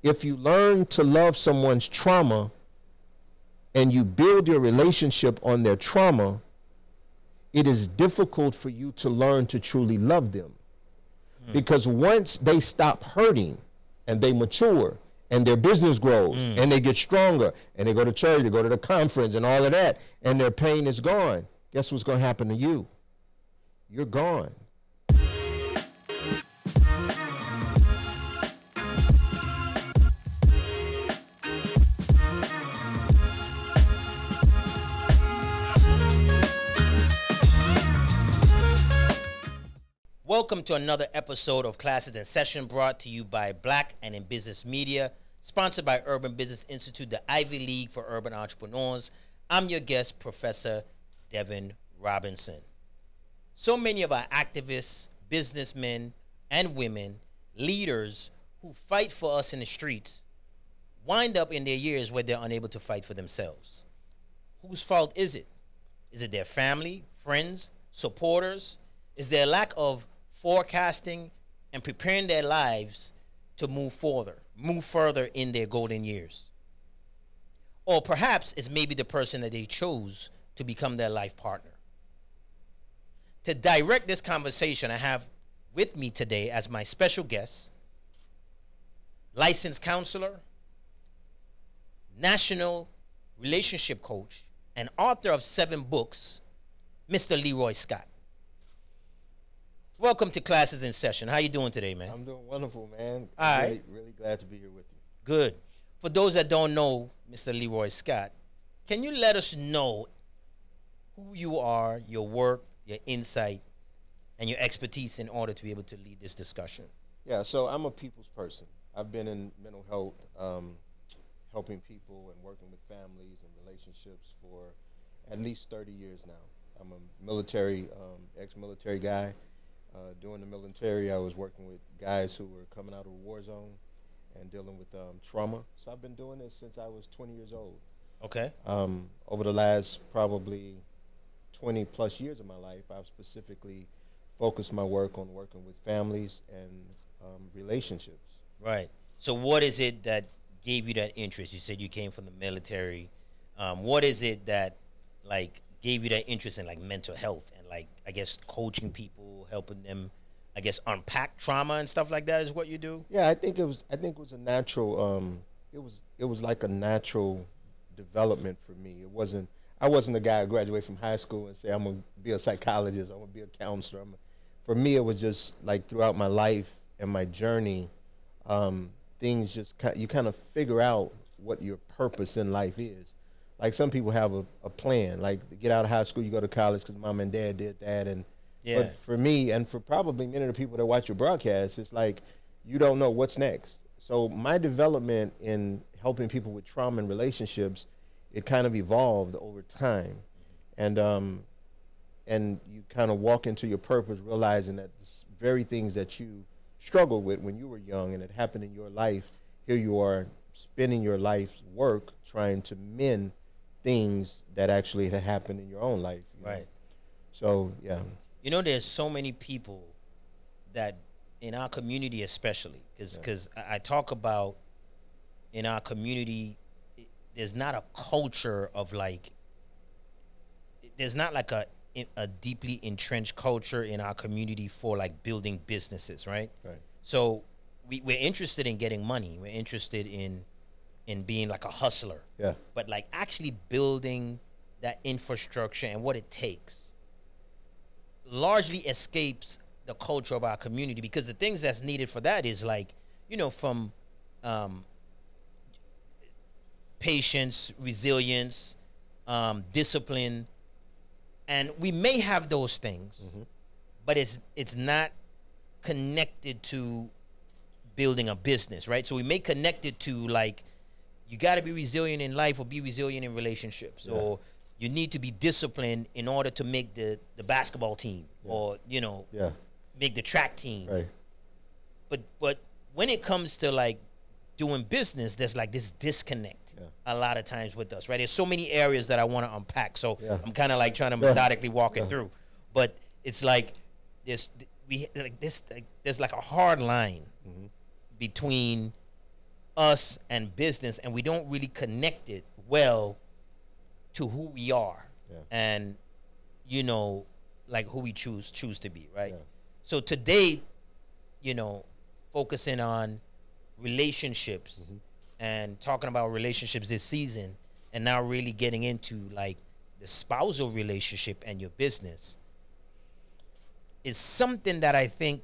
if you learn to love someone's trauma and you build your relationship on their trauma, it is difficult for you to learn to truly love them. Because once they stop hurting and they mature and their business grows and they get stronger and they go to church, they go to the conference and all of that, and their pain is gone, guess what's going to happen to you? You're gone. Welcome to another episode of Classes in Session, brought to you by Black and in Business Media, sponsored by Urban Business Institute, the Ivy League for urban entrepreneurs. I'm your guest, Professor Devin Robinson. So many of our activists, businessmen and women, leaders who fight for us in the streets wind up in their years where they're unable to fight for themselves. Whose fault is it? Is it their family, friends, supporters? Is there a lack of forecasting and preparing their lives to move further in their golden years? Or perhaps it's maybe the person that they chose to become their life partner. To direct this conversation, I have with me today as my special guest, licensed counselor, national relationship coach, and author of 7 books, Mr. Leroy Scott. Welcome to Classes in Session. How you doing today, man? I'm doing wonderful, man. All right. Really glad to be here with you. Good. For those that don't know Mr. Leroy Scott, can you let us know who you are, your work, your insight, and your expertise in order to be able to lead this discussion? Yeah, so I'm a people's person. I've been in mental health, helping people and working with families and relationships for at least 30 years now. I'm a military, ex-military guy. During the military, I was working with guys who were coming out of a war zone and dealing with trauma. So I've been doing this since I was 20 years old. Okay. Over the last probably 20 plus years of my life, I've specifically focused my work on working with families and relationships. Right. So what is it that gave you that interest? You said you came from the military. What is it that, like, gave you that interest in, like, mental health and, like, I guess coaching people, helping them, I guess, unpack trauma and stuff like that is what you do? Yeah, I think it was a natural it was like a natural development for me. I wasn't a guy who graduated from high school and say I'm going to be a psychologist, I'm going to be a counselor. For me, it was just like throughout my life and my journey, things just you kind of figure out what your purpose in life is. Like, some people have a plan, like, to get out of high school, you go to college because mom and dad did that. And yeah. But for me, and for probably many of the people that watch your broadcast, it's like you don't know what's next. So my development in helping people with trauma and relationships, it kind of evolved over time. And you kind of walk into your purpose realizing that the very things that you struggled with when you were young and it happened in your life, here you are spending your life's work trying to mend things that actually had happened in your own life. Right. So, yeah. You know, there's so many people that in our community especially, because I talk about in our community, there's not a culture of, like, there's not like a deeply entrenched culture in our community for, like, building businesses, right? Right. So we're interested in getting money. We're interested in being like a hustler. Yeah. But, like, actually building that infrastructure and what it takes largely escapes the culture of our community, because the things that's needed for that is, like, you know, from patience, resilience, discipline, and we may have those things, but it's not connected to building a business, right? So we may connect it to, like, you got to be resilient in life or be resilient in relationships, or you need to be disciplined in order to make the basketball team, or, you know, make the track team. Right. But when it comes to, like, doing business, there's, like, this disconnect a lot of times with us, right? There's so many areas that I want to unpack, so I'm kind of, like, trying to methodically walk it through. But it's like there's like a hard line between us and business, and we don't really connect it well to who we are, and you know, like who we choose to be, right? So today, you know, focusing on relationships and talking about relationships this season, and now really getting into like the spousal relationship and your business is something that I think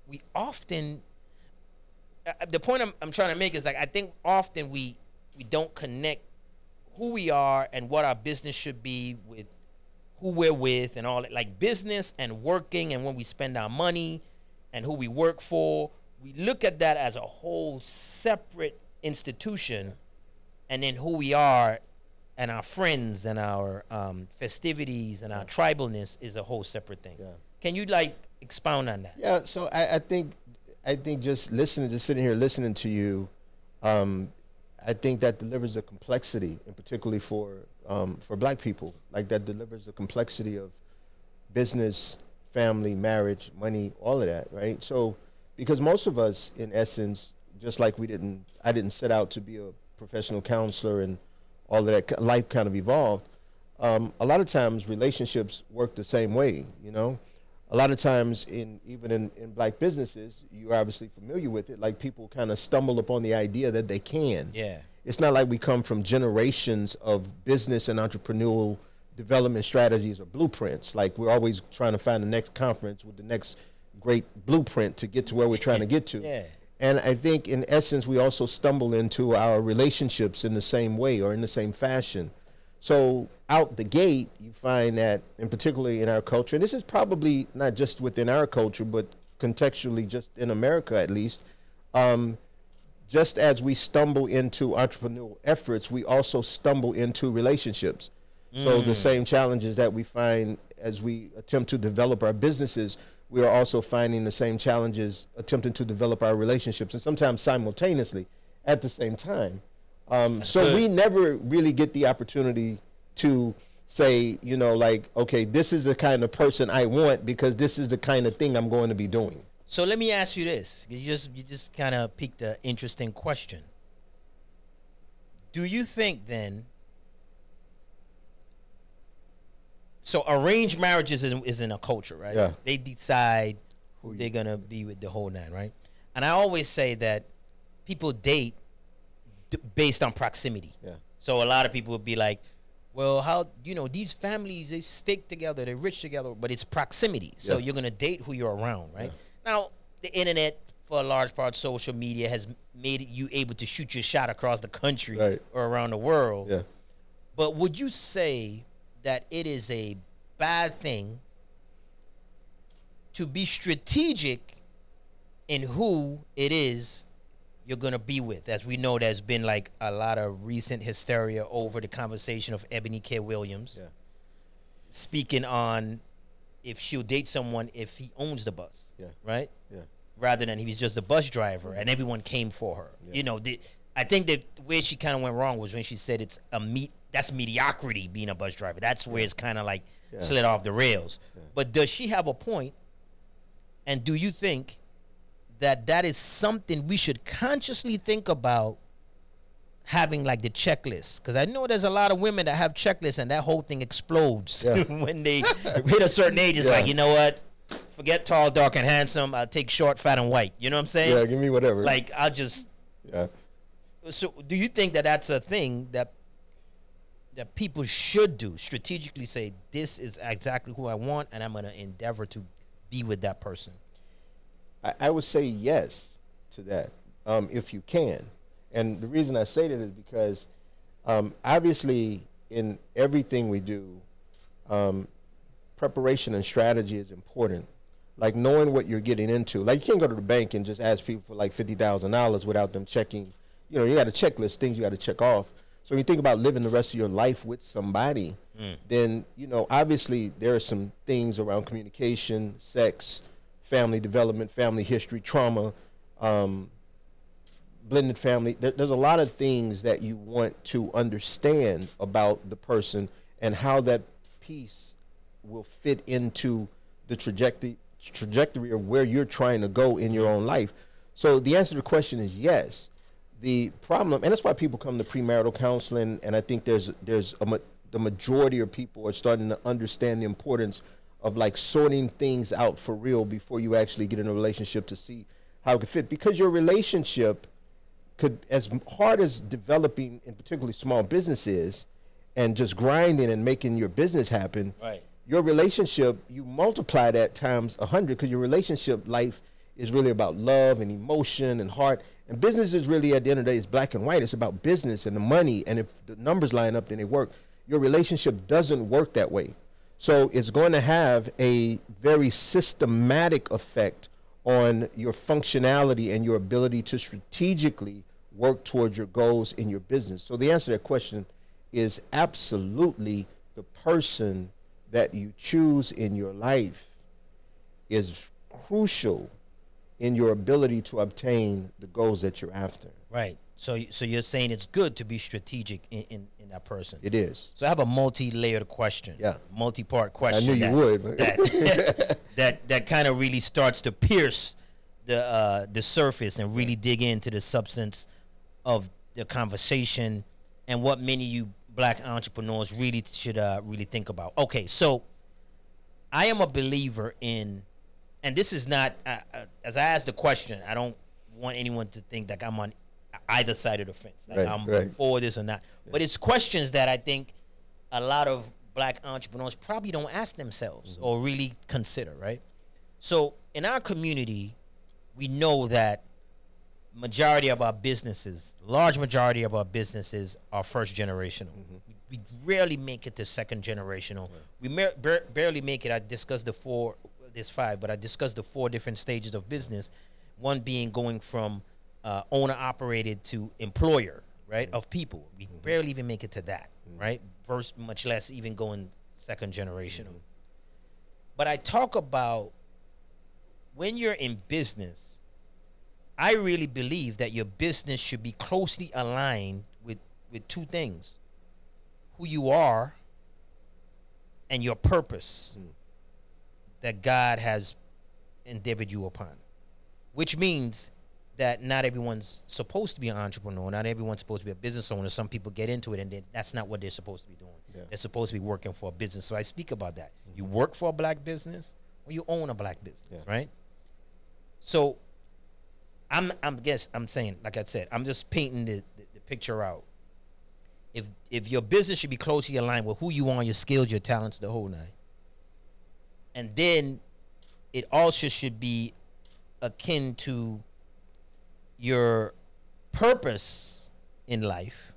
we often, the point I'm trying to make is like, I think often we don't connect who we are and what our business should be with who we're with and all that. Like business and working and when we spend our money and who we work for, we look at that as a whole separate institution, and then who we are and our friends and our festivities and our tribalness is a whole separate thing. Can you like expound on that? Yeah, so I think just sitting here listening to you, I think that delivers a complexity, and particularly for Black people, like that delivers a complexity of business, family, marriage, money, all of that, right? So, because most of us, in essence, just like I didn't set out to be a professional counselor and all of that, life kind of evolved. A lot of times relationships work the same way, you know? A lot of times even in Black businesses, you're obviously familiar with it, like people kind of stumble upon the idea that they can. Yeah. It's not like we come from generations of business and entrepreneurial development strategies or blueprints. Like we're always trying to find the next conference with the next great blueprint to get to where we're trying to get to. Yeah. And I think in essence, we also stumble into our relationships in the same way or in the same fashion. So out the gate, you find that, and particularly in our culture, and this is probably not just within our culture, but contextually just in America at least, just as we stumble into entrepreneurial efforts, we also stumble into relationships. So the same challenges that we find as we attempt to develop our businesses, we are also finding the same challenges attempting to develop our relationships, and sometimes simultaneously at the same time. So we never really get the opportunity to say, you know, like, okay, this is the kind of person I want because this is the kind of thing I'm going to be doing. So let me ask you this. You just kind of piqued an interesting question. Do you think then, so arranged marriages is in a culture, right? Yeah. They decide who they're going to be with the whole nine, right? And I always say that people date based on proximity. Yeah. So a lot of people would be like, well, how, you know, these families, they stick together, they're rich together, but it's proximity. So you're going to date who you're around, right? Now, the internet, for a large part, social media has made you able to shoot your shot across the country or around the world. Yeah. But would you say that it is a bad thing to be strategic in who it is you're going to be with? As we know, there's been like a lot of recent hysteria over the conversation of Ebony K. Williams speaking on if she'll date someone if he owns the bus, right? Yeah. Rather than he's just a bus driver and everyone came for her. You know, I think that where she kind of went wrong was when she said it's that's mediocrity being a bus driver. That's where it's kind of like slid off the rails. But does she have a point? And do you think that is something we should consciously think about having, like the checklist? Because I know there's a lot of women that have checklists and that whole thing explodes when they hit a certain age. It's like, you know what? Forget tall, dark, and handsome. I'll take short, fat, and white. You know what I'm saying? Yeah, give me whatever. Like, I'll just... Yeah. So do you think that that's a thing that people should do, strategically say, this is exactly who I want, and I'm going to endeavor to be with that person? I would say yes to that, if you can. And the reason I say that is because obviously in everything we do, preparation and strategy is important. Like knowing what you're getting into. Like you can't go to the bank and just ask people for like $50,000 without them checking. You know, you got a checklist, things you got to check off. So when you think about living the rest of your life with somebody, then, you know, obviously there are some things around communication, sex, family development, family history, trauma, blended family. There's a lot of things that you want to understand about the person and how that piece will fit into the trajectory of where you're trying to go in your own life. So the answer to the question is yes. the problem, and that's why people come to premarital counseling, and I think the majority of people are starting to understand the importance of like sorting things out for real before you actually get in a relationship to see how it could fit. Because your relationship could, as hard as developing in particularly small businesses and just grinding and making your business happen, right, your relationship, you multiply that times 100, because your relationship life is really about love and emotion and heart. And business is really, at the end of the day, it's black and white. It's about business and the money. And if the numbers line up, then they work. Your relationship doesn't work that way. So it's going to have a very systematic effect on your functionality and your ability to strategically work towards your goals in your business. So the answer to that question is absolutely the person that you choose in your life is crucial in your ability to obtain the goals that you're after. Right. So you're saying it's good to be strategic in that person. It is. So I have a multi-layered question. Yeah. Multi-part question. I knew you would. That kind of really starts to pierce the surface and really dig into the substance of the conversation and what many of you black entrepreneurs really should really think about. Okay, so I am a believer in, and this is not, as I ask the question, I don't want anyone to think that I'm on either side of the fence, like I'm for this or not. Yeah. But it's questions that I think a lot of black entrepreneurs probably don't ask themselves or really consider, right? So in our community, we know that majority of our businesses, large majority of our businesses are first generational. We rarely make it to second generational. We barely make it. I discussed there's five, but I discussed the 4 different stages of business. One being going from owner operated to employer, right, of people. We barely even make it to that, right? First, much less even going second generational. But I talk about when you're in business, I really believe that your business should be closely aligned with 2 things: who you are and your purpose that God has endeavored you upon. Which means that not everyone's supposed to be an entrepreneur. Not everyone's supposed to be a business owner. Some people get into it and that's not what they're supposed to be doing. Yeah. They're supposed to be working for a business. So I speak about that. You work for a black business or you own a black business, right? So I'm saying, like I said, I'm just painting the picture out. If your business should be closely aligned with who you are, your skills, your talents, the whole nine. And then it also should be akin to your purpose in life.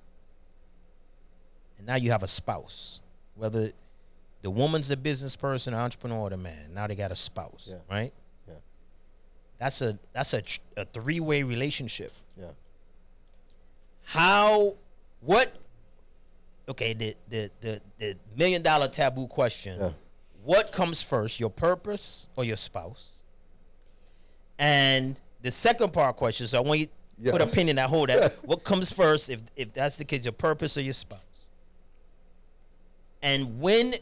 And now you have a spouse, whether the woman's a business person, entrepreneur, or the man. Now they got a spouse, right? Yeah. That's a 3-way relationship. Yeah. Okay, the $1 million taboo question. Yeah. What comes first, your purpose or your spouse? And the second part question, so I want you to put a pin in that hole. That what comes first, if that's the case, your purpose or your spouse? And when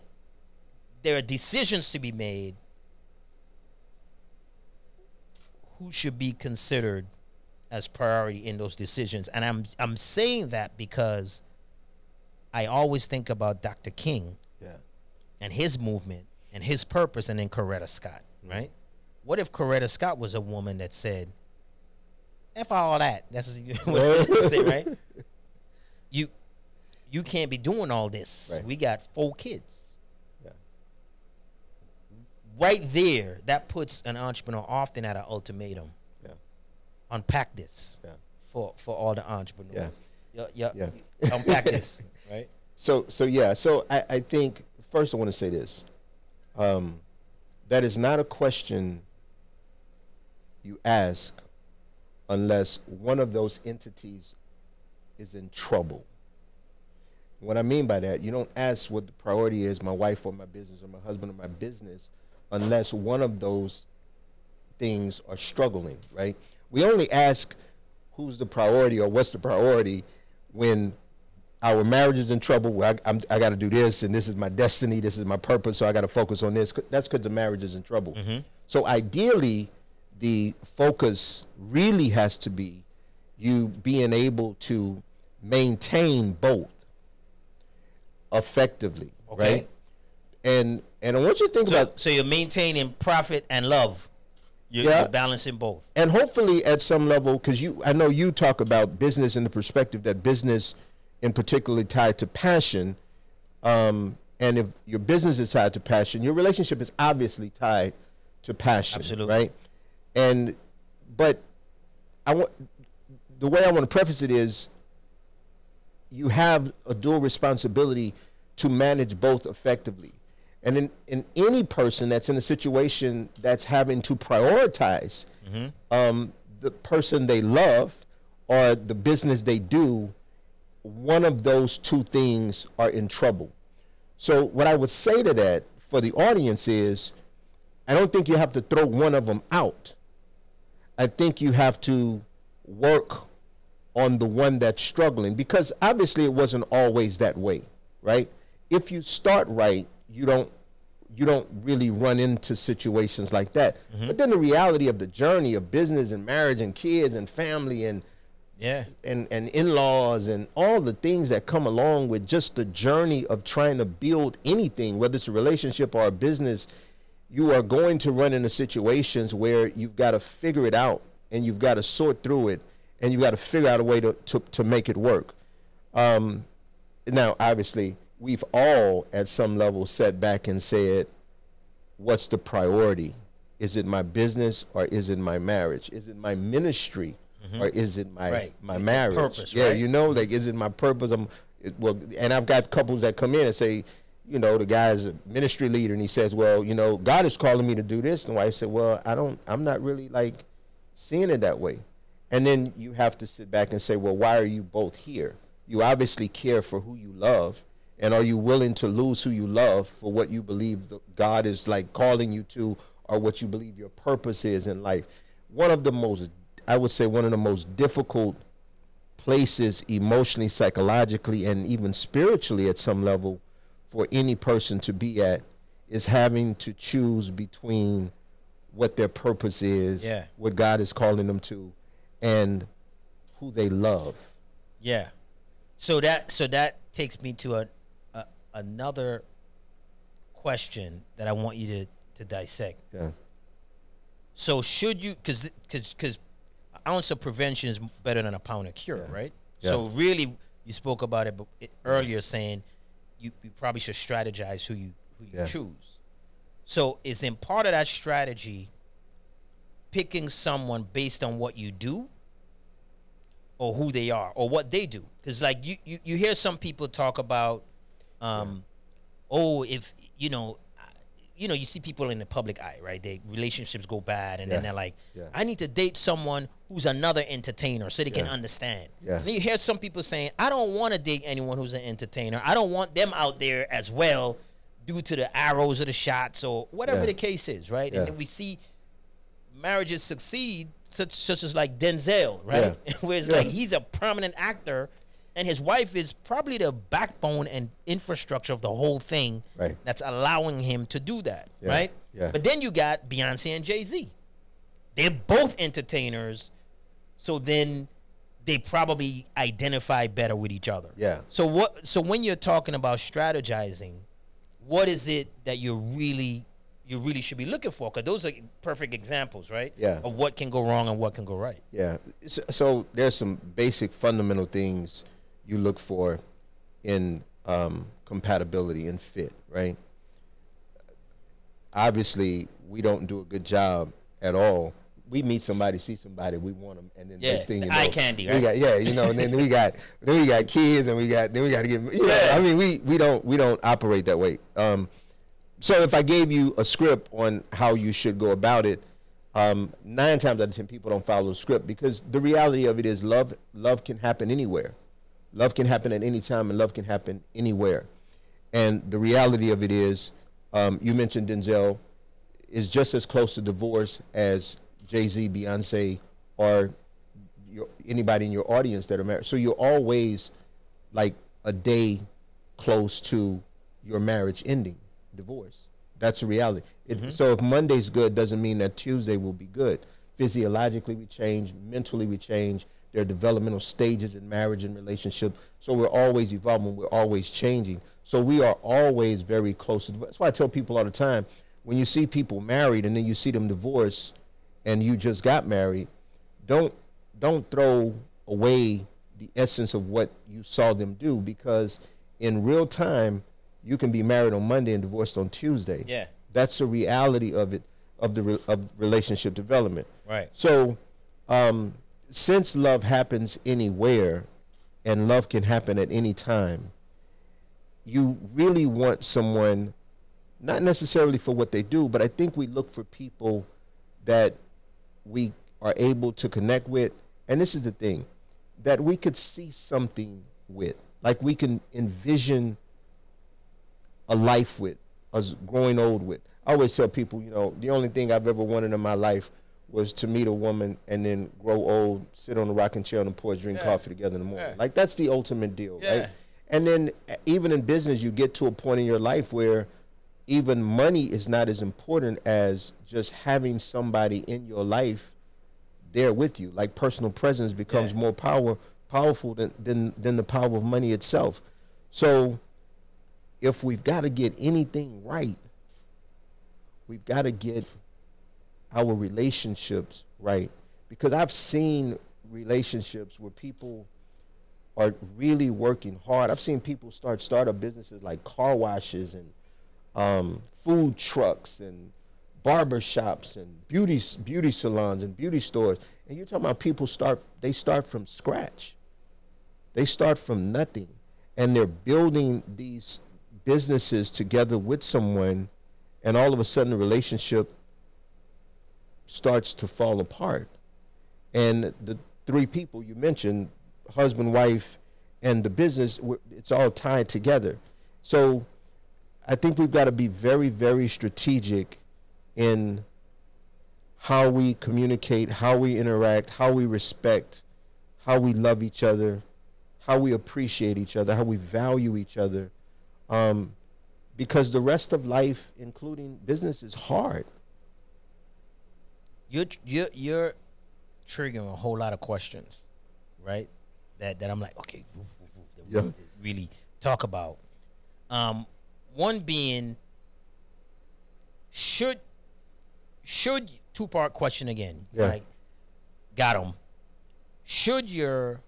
there are decisions to be made, who should be considered as priority in those decisions? And I'm saying that because I always think about Dr. King and his movement and his purpose, and then Coretta Scott, right? What if Coretta Scott was a woman that said, F all that? That's what you say, right? You can't be doing all this. Right. We got 4 kids. Yeah. Right there, that puts an entrepreneur often at an ultimatum. Yeah. Unpack this for all the entrepreneurs. Yeah. Unpack this, right? So I think, first I want to say this. That is not a question you ask unless one of those entities is in trouble. What I mean by that, you don't ask what the priority is, my wife or my business or my husband or my business, unless one of those things are struggling, right? We only ask who's the priority or what's the priority when our marriage is in trouble. Well, I got to do this, and this is my destiny, this is my purpose, so I got to focus on this. That's because the marriage is in trouble. So ideally, the focus really has to be you being able to maintain both effectively, right? And I want you to think about. So you're maintaining profit and love. You're balancing both. And hopefully at some level, because I know you talk about business in the perspective that business in particular tied to passion. And if your business is tied to passion, your relationship is obviously tied to passion. Absolutely. Right? But the way I want to preface it is you have a dual responsibility to manage both effectively. And in any person that's in a situation that's having to prioritize the person they love or the business they do, one of those two things are in trouble. So what I would say to that for the audience is, I don't think you have to throw one of them out. I think you have to work on the one that's struggling, because obviously it wasn't always that way, right? If you start right, you don't really run into situations like that. But then the reality of the journey of business and marriage and kids and family and in-laws and all the things that come along with just the journey of trying to build anything, whether it's a relationship or a business, you are going to run into situations where you've got to figure it out and you've got to sort through it and you've got to figure out a way to make it work. Now, obviously, we've all at some level sat back and said, what's the priority? Is it my business or is it my marriage? Is it my ministry or is it my marriage? Purpose, yeah, you know, like, is it my purpose? And I've got couples that come in and say, you know, the guy's a ministry leader and he says, well, you know, God is calling me to do this. And the wife said, well, I'm not really like seeing it that way. And then you have to sit back and say, well, why are you both here? You obviously care for who you love. And are you willing to lose who you love for what you believe God is like calling you to, or what you believe your purpose is in life? One of the most difficult places emotionally, psychologically, and even spiritually at some level for any person to be at is having to choose between what their purpose is, what God is calling them to, and who they love. Yeah. So that takes me to another question that I want you to dissect. Yeah. So should you, because an ounce of prevention is better than a pound of cure, right? Yeah. So really, you spoke about it earlier, saying you probably should strategize who you choose. So is in part of that strategy picking someone based on what you do, or who they are, or what they do? Because like you hear some people talk about, if you see people in the public eye, right? Their relationships go bad, and then they're like, I need to date someone who's another entertainer so they can understand. Yeah. And then you hear some people saying, I don't want to date anyone who's an entertainer. I don't want them out there as well due to the arrows or the shots or whatever the case is, right? And then we see marriages succeed, such as like Denzel, right? Where it's like he's a prominent actor, and his wife is probably the backbone and infrastructure of the whole thing that's allowing him to do that, right? Yeah. But then you got Beyonce and Jay-Z. They're both entertainers, so then they probably identify better with each other. Yeah. So when you're talking about strategizing, what is it that you really should be looking for? Because those are perfect examples, right? Yeah. Of what can go wrong and what can go right. Yeah. So there's some basic fundamental things you look for in compatibility and fit, right? Obviously, we don't do a good job at all. We meet somebody, see somebody, we want them, and then next thing you know, eye candy, right? And then we got kids, and then we got to get. I mean, we don't operate that way. So if I gave you a script on how you should go about it, 9 times out of 10 people don't follow the script, because the reality of it is love can happen anywhere. Love can happen at any time, and love can happen anywhere. And the reality of it is, you mentioned Denzel is just as close to divorce as Jay-Z, Beyonce, or anybody in your audience that are married. So you're always like a day close to your marriage ending, divorce. That's a reality. So if Monday's good doesn't mean that Tuesday will be good. Physiologically we change, mentally we change, There are developmental stages in marriage and relationship. So we're always evolving. We're always changing. So we are always very close. That's why I tell people all the time, when you see people married and then you see them divorced and you just got married, don't throw away the essence of what you saw them do, because in real time, you can be married on Monday and divorced on Tuesday. Yeah. That's the reality of it, of relationship development. Right. So, since love happens anywhere and love can happen at any time, you really want someone, not necessarily for what they do, but I think we look for people that we are able to connect with. And this is the thing, that we could see something with, like we can envision a life with, us growing old with. I always tell people, you know, the only thing I've ever wanted in my life was to meet a woman and then grow old, sit on a rocking chair on the porch, drink coffee together in the morning. Like, that's the ultimate deal, right? And then even in business, you get to a point in your life where even money is not as important as just having somebody in your life there with you. Like, personal presence becomes more powerful than the power of money itself. So if we've got to get anything right, we've got to get our relationships right. Because I've seen relationships where people are really working hard. I've seen people start up businesses like car washes and food trucks and barber shops and beauty salons and beauty stores. And you're talking about people start from scratch. They start from nothing, and they're building these businesses together with someone, and all of a sudden the relationship starts to fall apart. And the three people you mentioned, husband, wife, and the business, it's all tied together. So I think we've got to be very, very strategic in how we communicate, how we interact, how we respect, how we love each other, how we appreciate each other, how we value each other. Because the rest of life, including business, is hard. You're triggering a whole lot of questions, right? That I'm like, okay, that we need to really talk about. One being, should two-part question again, right? Got 'em. Should your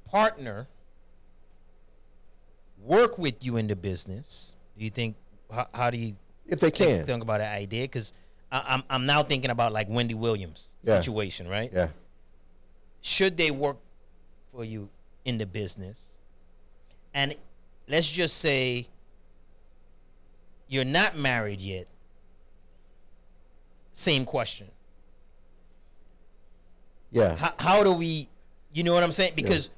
partner work with you in the business? Do you think? How do you? If they can think about that idea? Because I'm now thinking about like Wendy Williams situation, right? Yeah. Should they work for you in the business? And let's just say you're not married yet. Same question. Yeah. How do we? You know what I'm saying? Because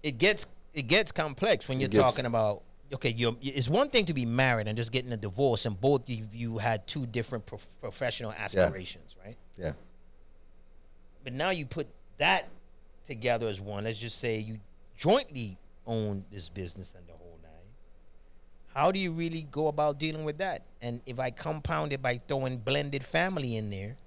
it gets complex when you're talking about, okay, it's one thing to be married and just getting a divorce, and both of you had two different professional aspirations, right? Yeah. But now you put that together as one. Let's just say you jointly own this business and the whole nine. How do you really go about dealing with that? And if I compound it by throwing blended family in there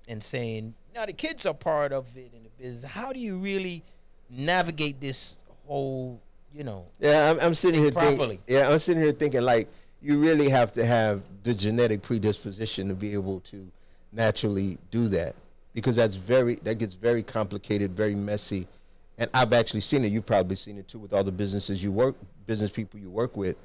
and saying, no, the kids are part of it in the business, how do you really navigate this whole, you know? Yeah, I'm sitting here properly. I'm sitting here thinking, like, you really have to have the genetic predisposition to be able to naturally do that, because that gets very complicated, very messy. And I've actually seen it. You've probably seen it too with all the business people you work with.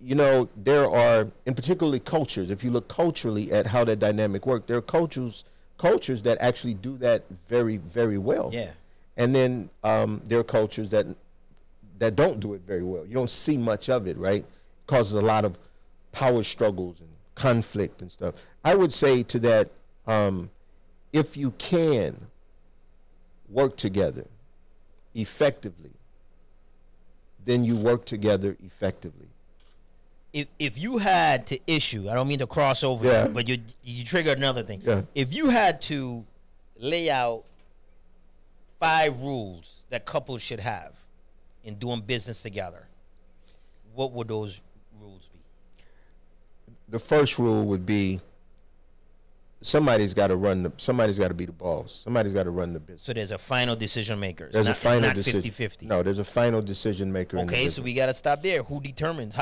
You know, there are, in particularly cultures, if you look culturally at how that dynamic works, there are cultures that actually do that very, very well. Yeah. And then there are cultures that don't do it very well. You don't see much of it, right? It causes a lot of power struggles and conflict and stuff. I would say to that, if you can work together effectively, then you work together effectively. If you had to issue, I don't mean to cross over, but you triggered another thing. Yeah. If you had to lay out 5 rules that couples should have in doing business together, what would those rules be? The first rule would be somebody's got to somebody's got to be the boss. Somebody's got to run the business. So there's a final decision maker. There's a final not decision. 50-50. No, there's a final decision maker. Okay, so we got to stop there. Who determines?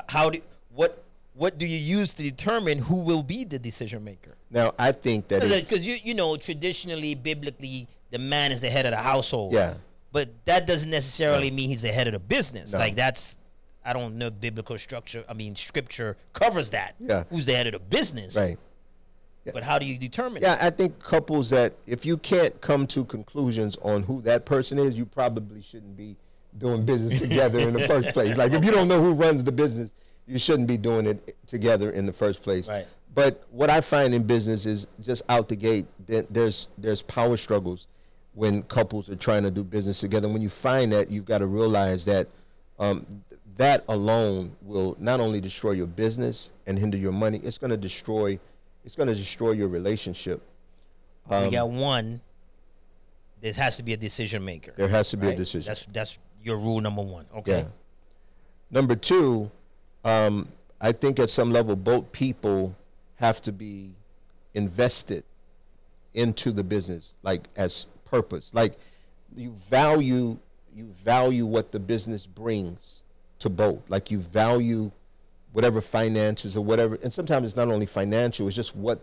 What do you use to determine who will be the decision maker? Now, I think that because you know, traditionally, biblically, the man is the head of the household. Yeah. But that doesn't necessarily mean he's the head of the business. No. Like I don't know biblical structure. I mean, scripture covers that. Yeah. Who's the head of the business? Right. Yeah. But how do you determine Yeah, that? I think couples that if you can't come to conclusions on who that person is, you probably shouldn't be doing business together in the first place. Like if you don't know who runs the business, you shouldn't be doing it together in the first place. Right. But what I find in business is just out the gate, there's power struggles when couples are trying to do business together. When you find that, you've got to realize that that alone will not only destroy your business and hinder your money, it's going to destroy your relationship. We got one. There has to be a decision maker. There has to be right? a decision. That's your rule number one. Okay. Yeah. Number two, I think at some level both people have to be invested into the business, like as purpose. Like you value what the business brings to both. Like you value whatever finances or whatever. And sometimes it's not only financial, it's just what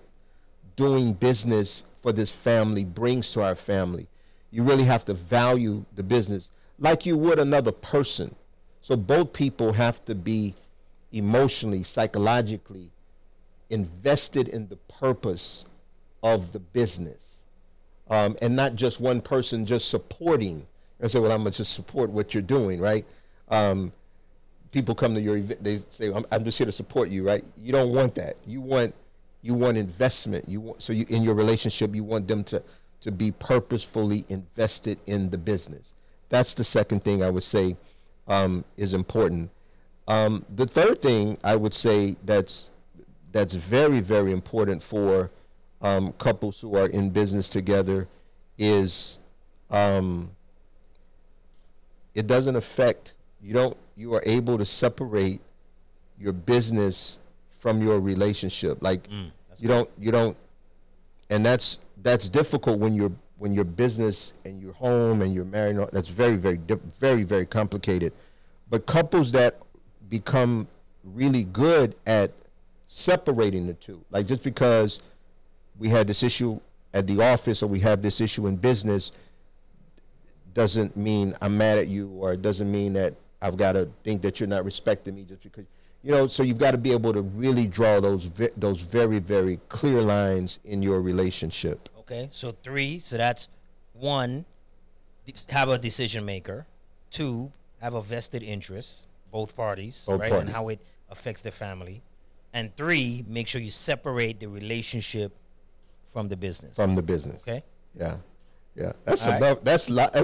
doing business for this family brings to our family. You really have to value the business like you would another person. So both people have to be emotionally, psychologically invested in the purpose of the business, and not just one person just supporting. I say, well, I'm going to just support what you're doing, right? People come to your event, they say, I'm just here to support you, right? You don't want that. You want investment. In your relationship, you want them to be purposefully invested in the business. That's the second thing I would say is important. The third thing I would say that's very, very important for couples who are in business together is it doesn't affect, you are able to separate your business from your relationship. Like you don't, and that's difficult when your business and your home and you're married. That's very, very, very, very complicated. But couples that become really good at separating the two, like just because we had this issue at the office or we have this issue in business, doesn't mean I'm mad at you, or it doesn't mean that I've got to think that you're not respecting me just because, so you've got to be able to really draw those very, very clear lines in your relationship. Okay, so 3, so that's 1, have a decision maker. 2, have a vested interest, both parties, right? And how it affects the family. And 3, make sure you separate the relationship from the business. From the business. Okay? Yeah. Yeah. That's a lot.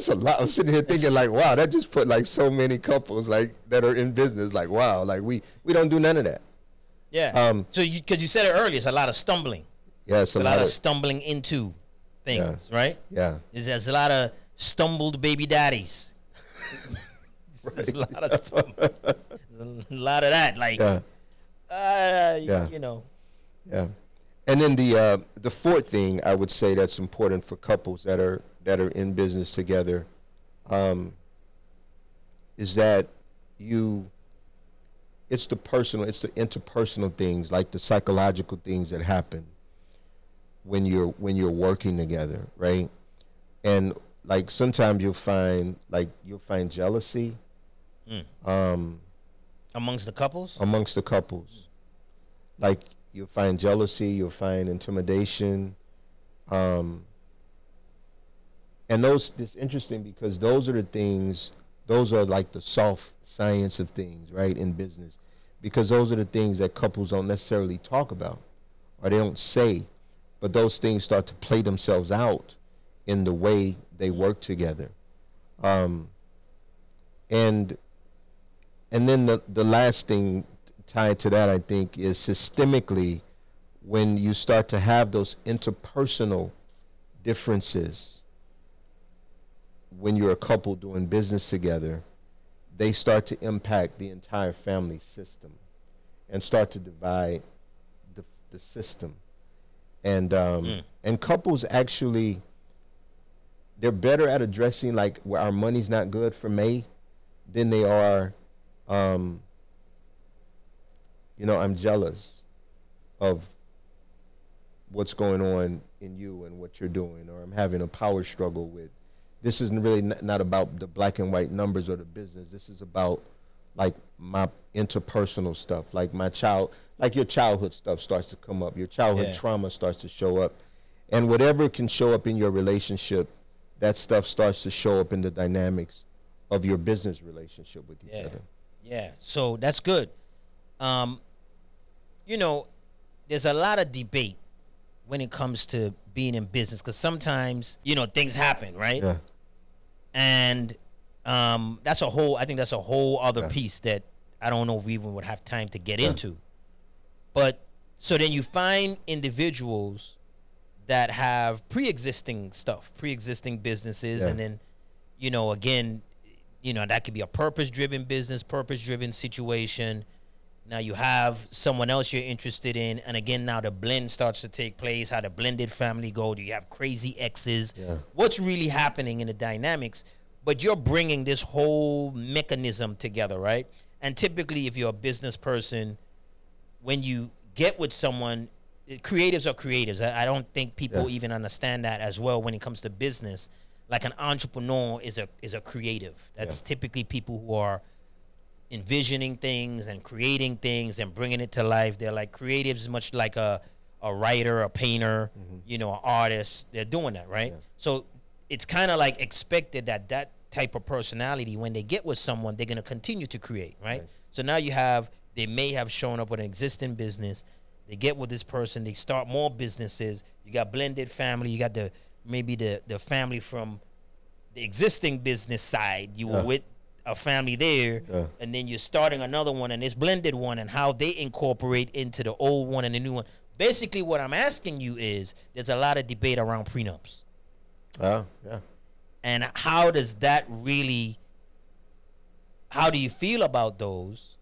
I'm sitting here thinking like, wow, that just put like so many couples like that are in business, like, wow, like we don't do none of that. Yeah. So because you said it earlier, it's a lot of stumbling. Yeah, it's a lot of stumbling into things, right? Yeah. There's a lot of stumbled baby daddies. Right. There's a lot of stumbling. There's a lot of that, like, Yeah. And then the fourth thing I would say that's important for couples that are in business together, is that it's the interpersonal things, like the psychological things that happen when you're working together, right? And like sometimes you'll find jealousy amongst the couples. Like you'll find jealousy, you'll find intimidation, and it's interesting because those are like the soft science of things, right, in business, because those are the things that couples don't necessarily talk about or they don't say, but those things start to play themselves out in the way they work together. And then the last thing tied to that, I think, is systemically, when you start to have those interpersonal differences, when you're a couple doing business together, they start to impact the entire family system and start to divide the system. And couples actually, they're better at addressing like where our money's not good for May than they are, you know, I'm jealous of what's going on in you and what you're doing, or I'm having a power struggle with. This isn't really not about the black and white numbers or the business. This is about like my interpersonal stuff, like like your childhood stuff starts to come up. Your childhood trauma starts to show up. And whatever can show up in your relationship, that stuff starts to show up in the dynamics of your business relationship with each other. Yeah, so that's good. You know, there's a lot of debate when it comes to being in business, because sometimes, you know, things happen, right? Yeah. And I think that's a whole other piece that I don't know if we even would have time to get into. But so then you find individuals that have pre-existing stuff, pre-existing businesses, and then, you know, again, you know, that could be a purpose-driven business, purpose-driven situation. Now you have someone else you're interested in, and again, now the blend starts to take place, how the blended family go. Do you have crazy exes? What's really happening in the dynamics? But you're bringing this whole mechanism together, right? And typically, if you're a business person, when you get with someone, creatives are creatives. I don't think people even understand that as well when it comes to business. Like an entrepreneur is a creative. That's typically people who are envisioning things and creating things and bringing it to life. They're like creatives, much like a writer, a painter, you know, an artist. They're doing that, right? So it's kind of like expected that that type of personality, when they get with someone, they're going to continue to create, right? So now they may have shown up with an existing business. They get with this person. They start more businesses. You got blended family. You got maybe the family from the existing business side. You were with a family there, and then you're starting another one, and this blended one, and how they incorporate into the old one and the new one. Basically, what I'm asking you is, there's a lot of debate around prenups. And how does that really, how do you feel about those,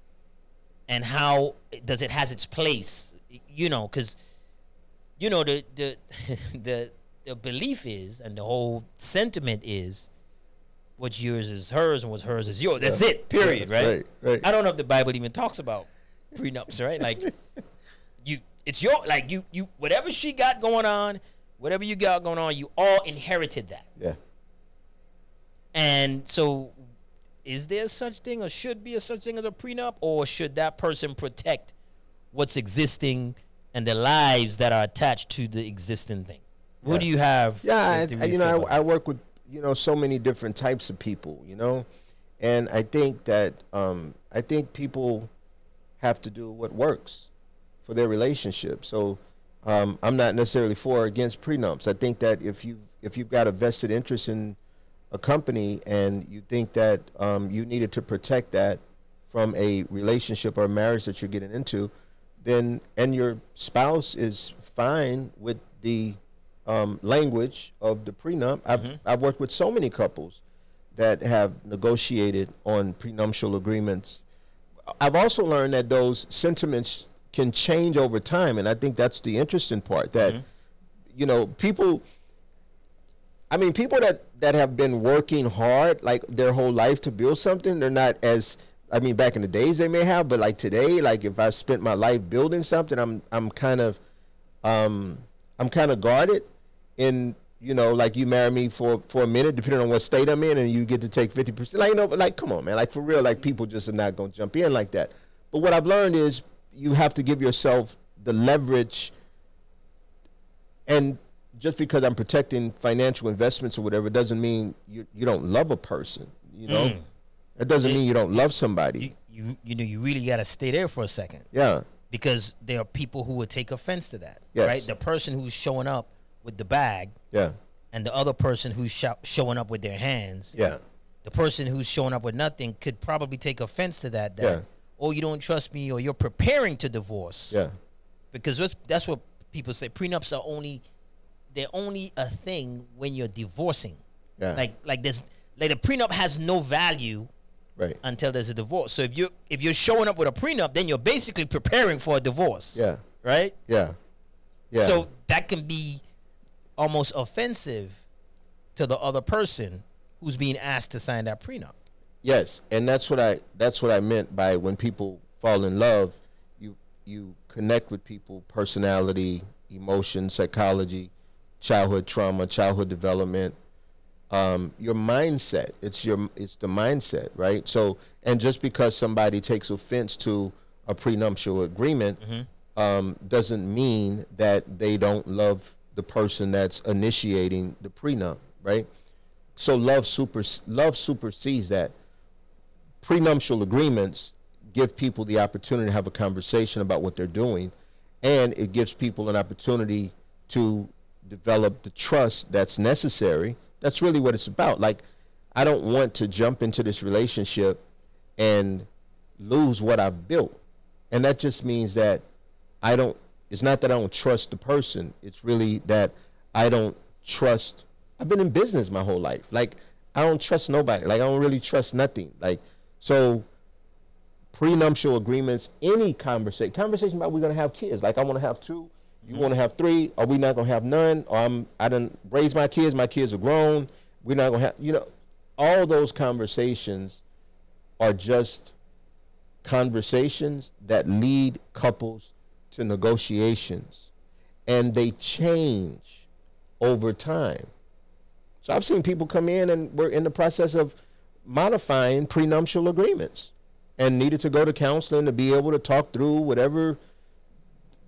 and how does it has its place? You know, because, you know, the belief is, and the whole sentiment is, what's yours is hers and what's hers is yours. That's it, period, right? I don't know if the Bible even talks about prenups, right? Like, it's your, like, you whatever she got going on, whatever you got going on, you all inherited that. And so, is there such thing, or should be a such thing as a prenup, or should that person protect what's existing and the lives that are attached to the existing thing? What do you have? You know, I work with, you know, so many different types of people, you know, and I think that people have to do what works for their relationship. So I'm not necessarily for or against prenups. I think that if you've got a vested interest in a company and you think that you needed to protect that from a relationship or a marriage that you're getting into, then, and your spouse is fine with the language of the prenup. I've worked with so many couples that have negotiated on prenuptial agreements. I've also learned that those sentiments can change over time, and I think that's the interesting part, that you know, people that have been working hard like their whole life to build something, they're not as, I mean, back in the days they may have, but like today, like if I've spent my life building something, I'm kind of guarded. In, you know, like you marry me for a minute, depending on what state I'm in, and you get to take 50%. Like, you know, like, come on, man, like for real, like people just are not gonna jump in like that. But what I've learned is you have to give yourself the leverage, and just because I'm protecting financial investments or whatever, doesn't mean you don't love a person, you know? That doesn't mean you don't love somebody. You know, you really got to stay there for a second. Because there are people who would take offense to that, right? The person who's showing up with the bag, and the other person who's showing up with their hands, the person who's showing up with nothing could probably take offense to that, oh, you don't trust me, or you're preparing to divorce. Because that's what people say. Prenups are they're only a thing when you're divorcing. Like the prenup has no value until there's a divorce. So if you're showing up with a prenup, then you're basically preparing for a divorce. Right? Yeah. So that can be almost offensive to the other person who's being asked to sign that prenup. Yes, and that's what I meant by when people fall in love, you connect with people, personality, emotion, psychology, childhood trauma, childhood development, your mindset. It's the mindset, right? So, and just because somebody takes offense to a prenuptial agreement, doesn't mean that they don't love the person that's initiating the prenup, right? So love supersedes that. Prenuptial agreements give people the opportunity to have a conversation about what they're doing, and it gives people an opportunity to develop the trust that's necessary. That's really what it's about. Like, I don't want to jump into this relationship and lose what I've built. And that just means that it's not that I don't trust the person. It's really that I don't trust. I've been in business my whole life. Like, I don't trust nobody. Like, I don't really trust nothing. Like, so prenuptial agreements, any conversation about we're going to have kids. Like, I want to have 2. You want to have 3. Are we not going to have none? Or I done raised my kids are grown. We're not going to have, all those conversations are just conversations that lead couples to negotiations, and they change over time. So I've seen people come in and we're in the process of modifying prenuptial agreements and needed to go to counseling to be able to talk through whatever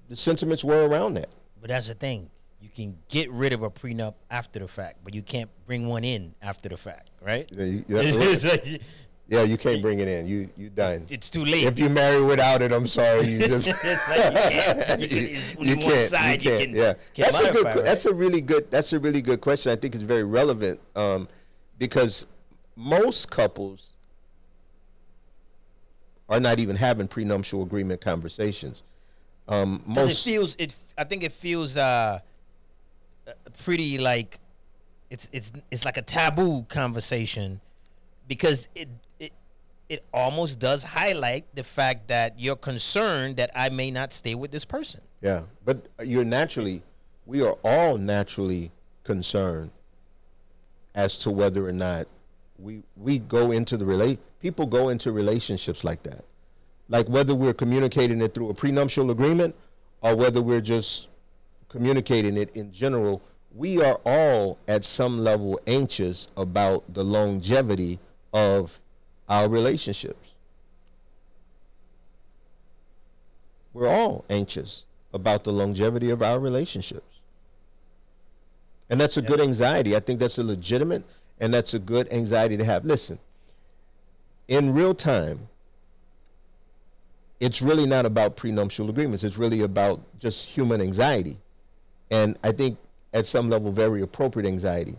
the sentiments were around that. But that's the thing. You can get rid of a prenup after the fact, but you can't bring one in after the fact, right? Yeah, you can't bring it in. You done. It's too late. If you marry without it, I'm sorry. You just you can't. Yeah, that's a really good question. I think it's very relevant because most couples are not even having prenuptial agreement conversations. I think it feels pretty like it's like a taboo conversation, because it almost does highlight the fact that you're concerned that I may not stay with this person. Yeah, but we are all naturally concerned as to whether or not we go into people go into relationships like that. Like, whether we're communicating it through a prenuptial agreement or whether we're just communicating it in general, we are all at some level anxious about the longevity of our relationships. We're all anxious about the longevity of our relationships. And that's a good anxiety. I think that's a legitimate and that's a good anxiety to have. Listen, in real time, it's really not about prenuptial agreements. It's really about just human anxiety. And I think at some level, very appropriate anxiety.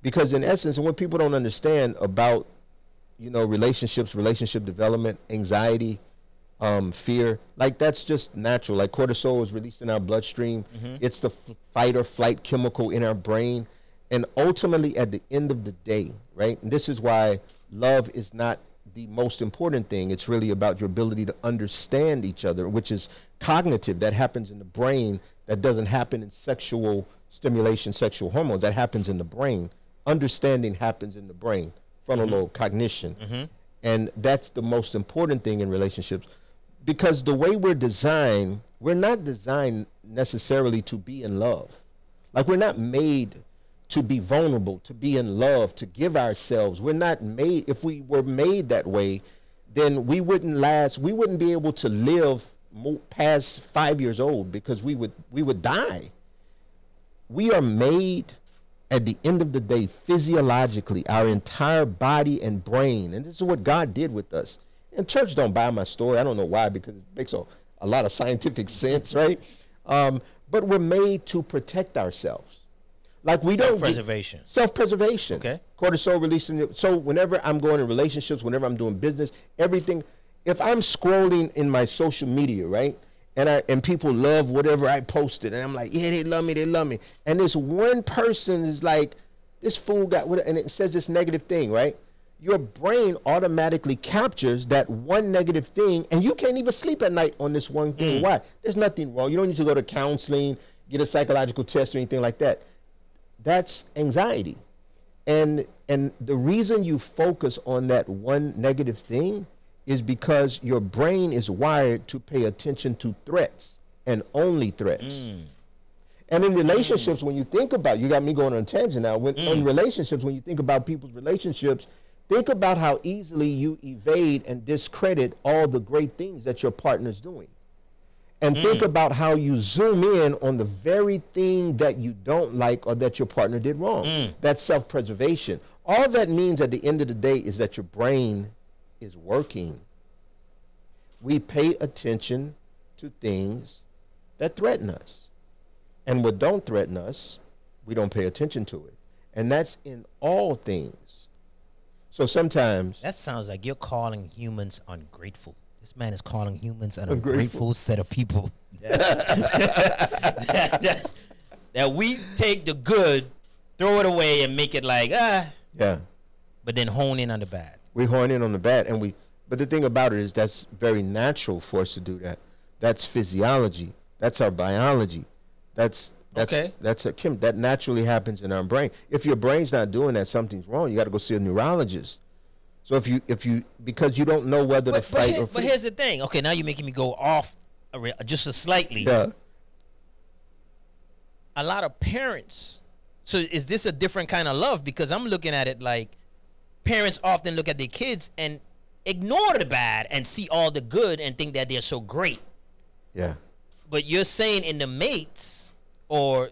Because in essence, and what people don't understand about, relationships, relationship development, anxiety, fear, like, that's just natural. Like, cortisol is released in our bloodstream. It's the fight or flight chemical in our brain. And ultimately, at the end of the day, right, and this is why love is not the most important thing. It's really about your ability to understand each other, which is cognitive. That happens in the brain. That doesn't happen in sexual stimulation, sexual hormones. That happens in the brain. Understanding happens in the brain, frontal lobe, cognition. And that's the most important thing in relationships, because the way we're designed, we're not designed necessarily to be in love. Like, we're not made to be vulnerable, to be in love, to give ourselves. We're not made. If we were made that way, then we wouldn't last. We wouldn't be able to live past 5 years old, because we would die. We are made, at the end of the day, physiologically, our entire body and brain, and this is what God did with us. And church don't buy my story. I don't know why, because it makes a lot of scientific sense, right? But we're made to protect ourselves. Like, we don't self-preservation. Okay. Cortisol releasing. So whenever I'm going in relationships, whenever I'm doing business, everything, if I'm scrolling in my social media, right, and people love whatever I posted, and I'm like, yeah, they love me. And this one person is like, this fool got what, and it says this negative thing, right? Your brain automatically captures that one negative thing, and you can't even sleep at night on this one thing. Why? There's nothing wrong. You don't need to go to counseling. get a psychological test or anything like that. That's anxiety. And the reason you focus on that one negative thing is because your brain is wired to pay attention to threats and only threats. And in relationships, when you think about, you got me going on a tangent now, in relationships, when you think about people's relationships, think about how easily you evade and discredit all the great things that your partner's doing. And think about how you zoom in on the very thing that you don't like or that your partner did wrong. That's self-preservation. All that means at the end of the day is that your brain is working. We pay attention to things that threaten us. And what don't threaten us, we don't pay attention to it. And that's in all things. So sometimes... That sounds like you're calling humans ungrateful. This man is calling humans an ungrateful set of people. That we take the good, throw it away, and make it like, yeah. But then hone in on the bad. We hone in on the bad. But the thing about it is that's very natural for us to do that. That's physiology. That's our biology. That naturally happens in our brain. If your brain's not doing that, something's wrong. You got to go see a neurologist. So if you because you don't know whether to fight or flee. But here's the thing. Okay, now you're making me go off just slightly. Yeah. A lot of parents. So is this a different kind of love? Because I'm looking at it like parents often look at their kids and ignore the bad and see all the good and think that they're so great. Yeah. But you're saying in the mates or,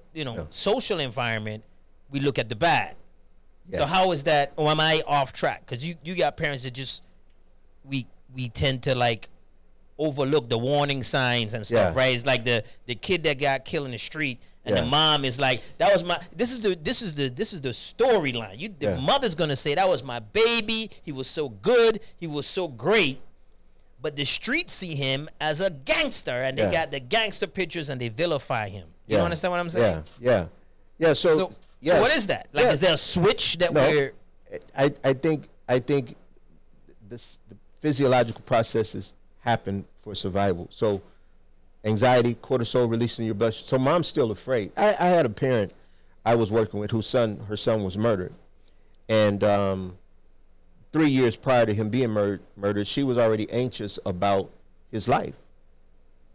social environment, we look at the bad. Yes. So how is that, or am I off track? Because you got parents that just, we tend to like overlook the warning signs and stuff, right? It's like the kid that got killed in the street and the mom is like, that was my, this is the storyline. The mother's gonna say, that was my baby, he was so good, he was so great. But the streets see him as a gangster, and they got the gangster pictures and they vilify him. You understand what I'm saying? Yeah. So what is that? Like, is there a switch that we're? I think the physiological processes happen for survival. So anxiety, cortisol releasing your blood. So mom's still afraid. I had a parent I was working with her son was murdered, and 3 years prior to him being murdered, she was already anxious about his life.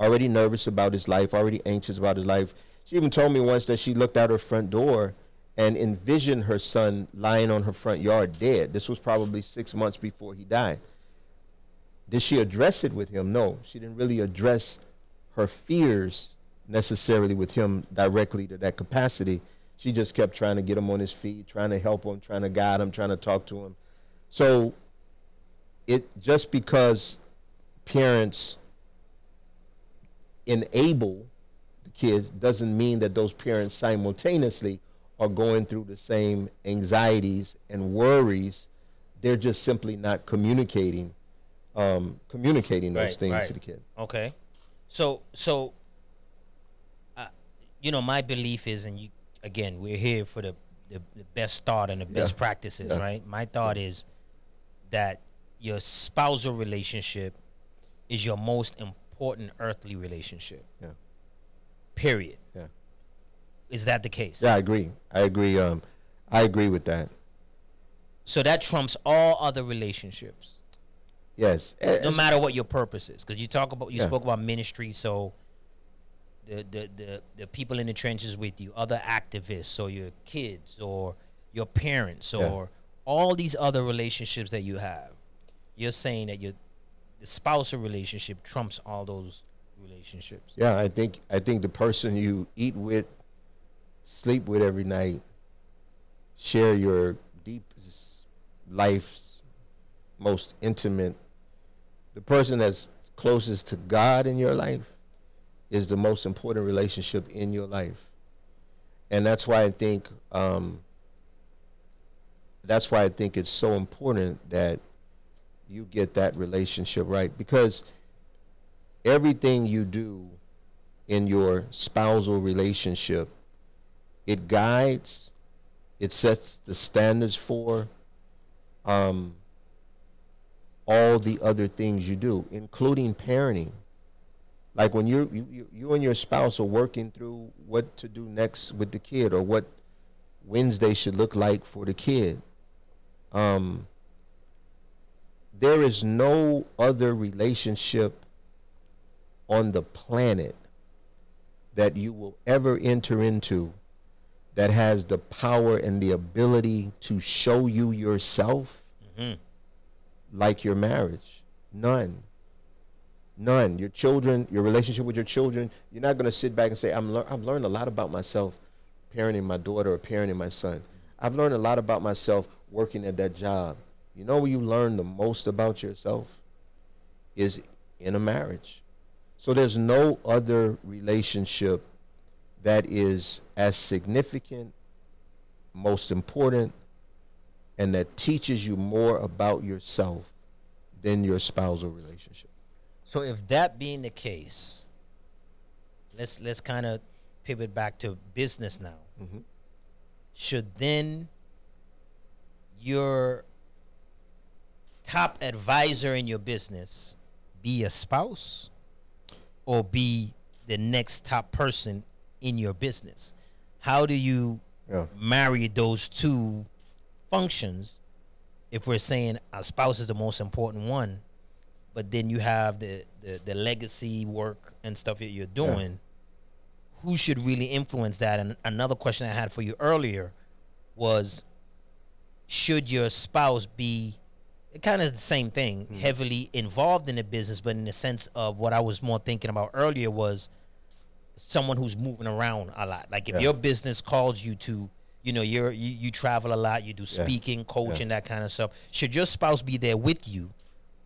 Already nervous about his life, already anxious about his life. She even told me once that she looked out her front door and envisioned her son lying on her front yard dead. This was probably 6 months before he died. Did she address it with him? No, she didn't really address her fears necessarily with him directly to that capacity. She just kept trying to get him on his feet, trying to help him, trying to guide him, trying to talk to him. So just because parents enable the kids doesn't mean that those parents simultaneously are going through the same anxieties and worries. They're just simply not communicating those things to the kid. Okay. So my belief is, and again, we're here for the best thought and the best practices, right? My thought is that your spousal relationship is your most important earthly relationship. Yeah. Period. Yeah. Is that the case? Yeah, I agree. I agree with that. So that trumps all other relationships. Yes. No matter what your purpose is, because you spoke about ministry. So the people in the trenches with you, other activists, or your kids, or your parents, or all these other relationships that you have. You're saying that the spousal relationship trumps all those relationships. Yeah, I think the person you eat with, sleep with every night, share your deepest life's most intimate, the person that's closest to God in your life is the most important relationship in your life. And that's why I think it's so important that you get that relationship right, because everything you do in your spousal relationship, it guides, it sets the standards for all the other things you do, including parenting. Like when you and your spouse are working through what to do next with the kid, or what Wednesday should look like for the kid. There is no other relationship on the planet that you will ever enter into that has the power and the ability to show you yourself like your marriage. None. Your children, your relationship with your children, you're not going to sit back and say, I've learned a lot about myself parenting my daughter or parenting my son. I've learned a lot about myself working at that job. You know where you learn the most about yourself? Is in a marriage. So there's no other relationship that is as significant, most important, and that teaches you more about yourself than your spousal relationship. So if that being the case, let's kind of pivot back to business now. Should then your top advisor in your business be a spouse, or be the next top person in your business? How do you marry those two functions if we're saying a spouse is the most important one, but then you have the legacy work and stuff that you're doing? Who should really influence that? And another question I had for you earlier was, should your spouse be kind of the same thing, heavily involved in the business, but in the sense of what I was more thinking about earlier was someone who's moving around a lot. Like if your business calls you to, you know, you travel a lot, you do speaking, coaching, that kind of stuff. Should your spouse be there with you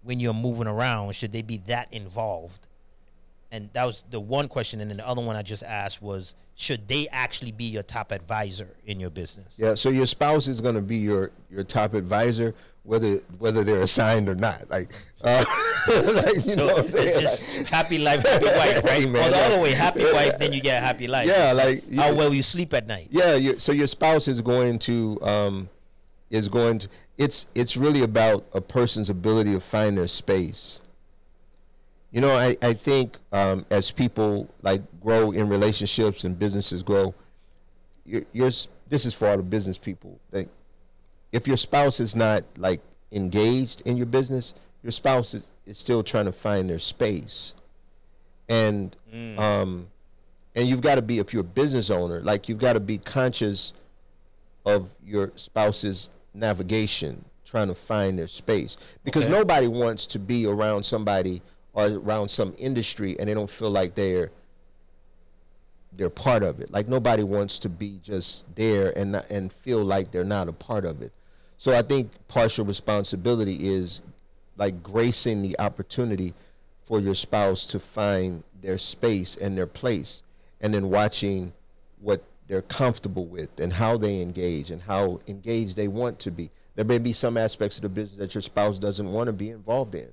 when you're moving around? Should they be that involved? And that was the one question. And then the other one I just asked was, should they actually be your top advisor in your business? Yeah, so your spouse is going to be your top advisor, whether they're assigned or not. Like, like you know what I'm saying? Just happy life, happy wife, right? Or the other way, happy wife, then you get a happy life. Yeah, like how well you sleep at night. Yeah, so your spouse is going to it's really about a person's ability to find their space. You know, I think as people like grow in relationships and businesses grow, this is for all the business people. Like, if your spouse is not like engaged in your business, your spouse is still trying to find their space. And you've got to be, if you're a business owner, like you've got to be conscious of your spouse's navigation, trying to find their space. Because nobody wants to be around somebody or around some industry and they don't feel like they're part of it. Like nobody wants to be just there and feel like they're not a part of it. So I think partial responsibility is like gracing the opportunity for your spouse to find their space and their place, and then watching what they're comfortable with and how they engage and how engaged they want to be. There may be some aspects of the business that your spouse doesn't want to be involved in,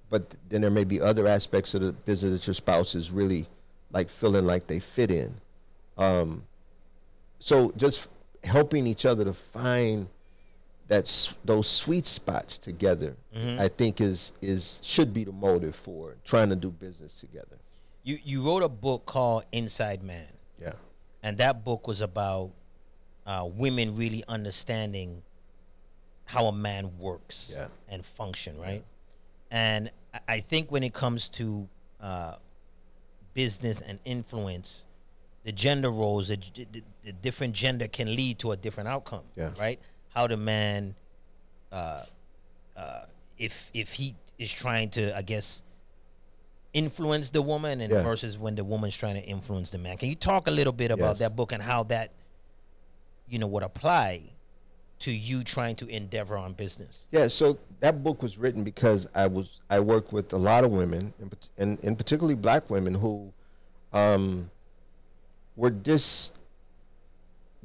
but then there may be other aspects of the business that your spouse is really like feeling like they fit in. So just helping each other to find those sweet spots together, I think should be the motive for trying to do business together. You wrote a book called Inside Man. Yeah. And that book was about women really understanding how a man works and function, right? And I think when it comes to business and influence, the gender roles, the different gender can lead to a different outcome, right? How the man, if he is trying to, I guess, influence the woman, and versus when the woman's trying to influence the man. Can you talk a little bit about that book and how that, would apply to you trying to endeavor on business? Yeah, so that book was written because I work with a lot of women, and particularly black women who were